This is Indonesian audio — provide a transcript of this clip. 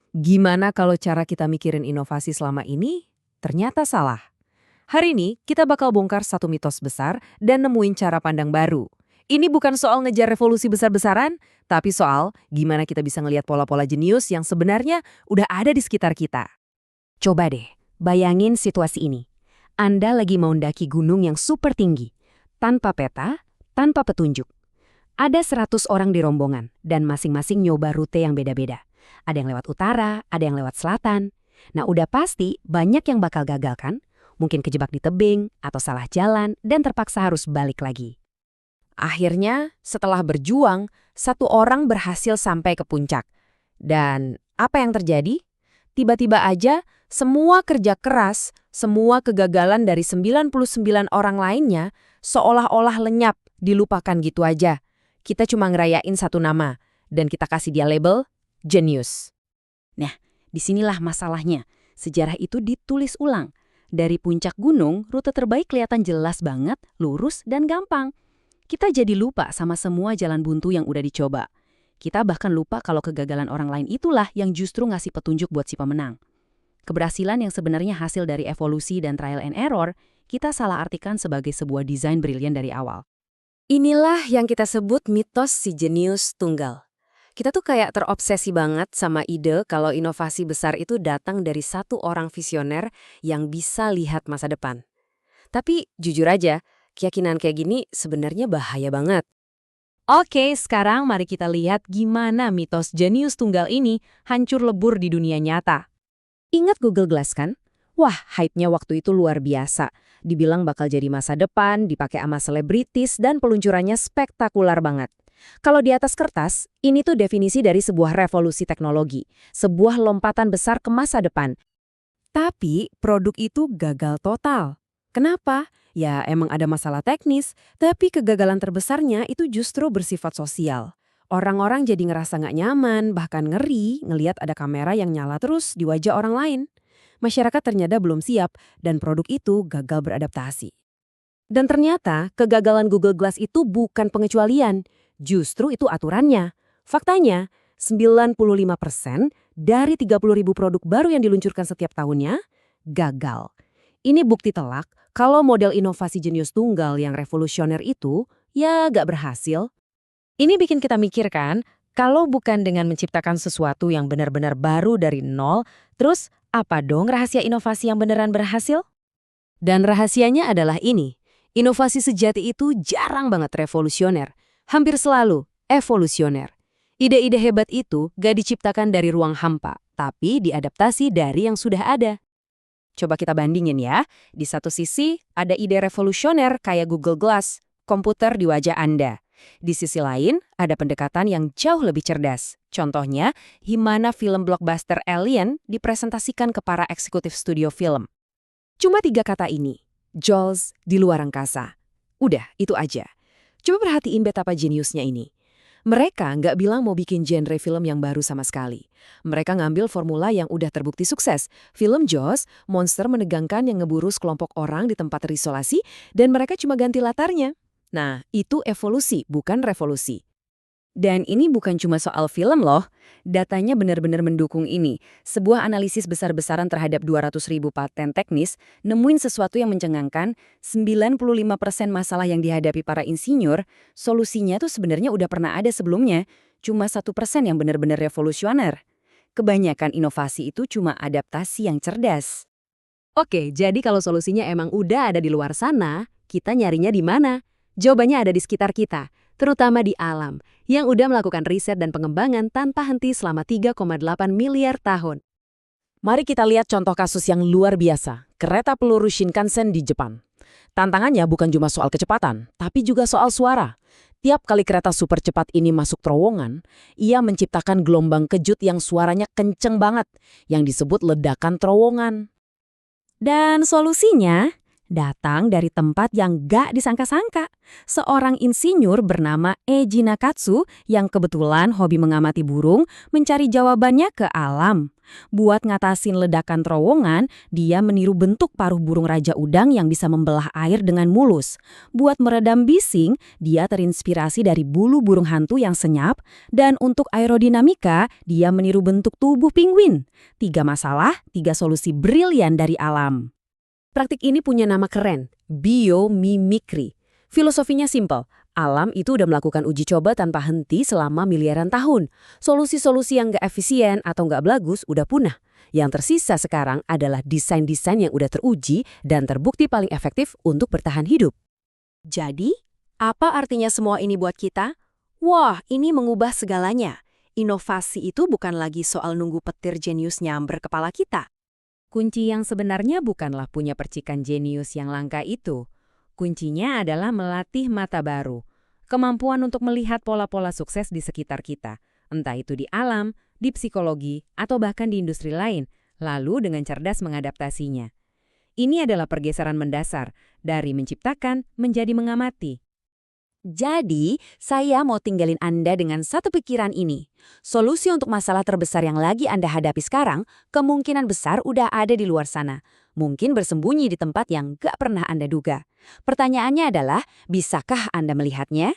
Gimana kalau cara kita mikirin inovasi selama ini ternyata salah? Hari ini kita bakal bongkar satu mitos besar dan nemuin cara pandang baru. Ini bukan soal ngejar revolusi besar-besaran, tapi soal gimana kita bisa ngelihat pola-pola jenius yang sebenarnya udah ada di sekitar kita. Coba deh, bayangin situasi ini. Anda lagi mau mendaki gunung yang super tinggi, tanpa peta, tanpa petunjuk. Ada 100 orang di rombongan, dan masing-masing nyoba rute yang beda-beda. Ada yang lewat utara, ada yang lewat selatan. Nah, udah pasti banyak yang bakal gagal kan? Mungkin kejebak di tebing, atau salah jalan, dan terpaksa harus balik lagi. Akhirnya, setelah berjuang, satu orang berhasil sampai ke puncak. Dan apa yang terjadi? Tiba-tiba aja, semua kerja keras, semua kegagalan dari 99 orang lainnya, seolah-olah lenyap, dilupakan gitu aja. Kita cuma ngerayain satu nama, dan kita kasih dia label, Genius. Nah, disinilah masalahnya. Sejarah itu ditulis ulang. Dari puncak gunung, rute terbaik kelihatan jelas banget, lurus, dan gampang. Kita jadi lupa sama semua jalan buntu yang udah dicoba. Kita bahkan lupa kalau kegagalan orang lain itulah yang justru ngasih petunjuk buat si pemenang. Keberhasilan yang sebenarnya hasil dari evolusi dan trial and error, kita salah artikan sebagai sebuah desain brilian dari awal. Inilah yang kita sebut mitos si jenius tunggal. Kita tuh kayak terobsesi banget sama ide kalau inovasi besar itu datang dari satu orang visioner yang bisa lihat masa depan. Tapi jujur aja, keyakinan kayak gini sebenarnya bahaya banget. Oke, sekarang mari kita lihat gimana mitos jenius tunggal ini hancur lebur di dunia nyata. Ingat Google Glass kan? Wah, hype-nya waktu itu luar biasa. Dibilang bakal jadi masa depan, dipakai sama selebritis, dan peluncurannya spektakuler banget. Kalau di atas kertas, ini tuh definisi dari sebuah revolusi teknologi, sebuah lompatan besar ke masa depan. Tapi produk itu gagal total. Kenapa? Ya emang ada masalah teknis, tapi kegagalan terbesarnya itu justru bersifat sosial. Orang-orang jadi ngerasa nggak nyaman, bahkan ngeri ngelihat ada kamera yang nyala terus di wajah orang lain. Masyarakat ternyata belum siap dan produk itu gagal beradaptasi. Dan ternyata kegagalan Google Glass itu bukan pengecualian, justru itu aturannya. Faktanya, 95% dari 30.000 produk baru yang diluncurkan setiap tahunnya gagal. Ini bukti telak kalau model inovasi jenius tunggal yang revolusioner itu ya gak berhasil. Ini bikin kita mikir kan, kalau bukan dengan menciptakan sesuatu yang benar-benar baru dari nol, terus apa dong rahasia inovasi yang beneran berhasil? Dan rahasianya adalah ini, inovasi sejati itu jarang banget revolusioner, hampir selalu evolusioner. Ide-ide hebat itu gak diciptakan dari ruang hampa, tapi diadaptasi dari yang sudah ada. Coba kita bandingin ya, di satu sisi ada ide revolusioner kayak Google Glass, komputer di wajah Anda. Di sisi lain, ada pendekatan yang jauh lebih cerdas. Contohnya, gimana film blockbuster Alien dipresentasikan ke para eksekutif studio film. Cuma 3 kata ini, Jaws di luar angkasa. Udah, itu aja. Coba perhatiin betapa jeniusnya ini. Mereka nggak bilang mau bikin genre film yang baru sama sekali. Mereka ngambil formula yang udah terbukti sukses. Film Jaws, monster menegangkan yang ngeburu sekelompok orang di tempat terisolasi, dan mereka cuma ganti latarnya. Nah, itu evolusi, bukan revolusi. Dan ini bukan cuma soal film loh, datanya benar-benar mendukung ini. Sebuah analisis besar-besaran terhadap 200.000 paten teknis nemuin sesuatu yang mencengangkan, 95% masalah yang dihadapi para insinyur, solusinya tuh sebenarnya udah pernah ada sebelumnya, cuma 1% yang benar-benar revolusioner. Kebanyakan inovasi itu cuma adaptasi yang cerdas. Oke, jadi kalau solusinya emang udah ada di luar sana, kita nyarinya di mana? Jawabannya ada di sekitar kita, terutama di alam, yang udah melakukan riset dan pengembangan tanpa henti selama 3,8 miliar tahun. Mari kita lihat contoh kasus yang luar biasa, kereta peluru Shinkansen di Jepang. Tantangannya bukan cuma soal kecepatan, tapi juga soal suara. Tiap kali kereta super cepat ini masuk terowongan, ia menciptakan gelombang kejut yang suaranya kenceng banget, yang disebut ledakan terowongan. Dan solusinya, Datang dari tempat yang gak disangka-sangka. Seorang insinyur bernama Eiji Nakatsu yang kebetulan hobi mengamati burung mencari jawabannya ke alam. Buat ngatasin ledakan terowongan, dia meniru bentuk paruh burung raja udang yang bisa membelah air dengan mulus. Buat meredam bising, dia terinspirasi dari bulu burung hantu yang senyap, dan untuk aerodinamika, dia meniru bentuk tubuh penguin. 3 masalah, 3 solusi brilian dari alam. Praktik ini punya nama keren, biomimikri. Filosofinya simpel, alam itu udah melakukan uji coba tanpa henti selama miliaran tahun. Solusi-solusi yang nggak efisien atau nggak bagus udah punah. Yang tersisa sekarang adalah desain-desain yang udah teruji dan terbukti paling efektif untuk bertahan hidup. Jadi, apa artinya semua ini buat kita? Wah, ini mengubah segalanya. Inovasi itu bukan lagi soal nunggu petir jenius nyamber kepala kita. Kunci yang sebenarnya bukanlah punya percikan jenius yang langka itu. Kuncinya adalah melatih mata baru. Kemampuan untuk melihat pola-pola sukses di sekitar kita. Entah itu di alam, di psikologi, atau bahkan di industri lain. Lalu dengan cerdas mengadaptasinya. Ini adalah pergeseran mendasar dari menciptakan menjadi mengamati. Jadi, saya mau tinggalin Anda dengan satu pikiran ini. Solusi untuk masalah terbesar yang lagi Anda hadapi sekarang, kemungkinan besar udah ada di luar sana. Mungkin bersembunyi di tempat yang gak pernah Anda duga. Pertanyaannya adalah, bisakah Anda melihatnya?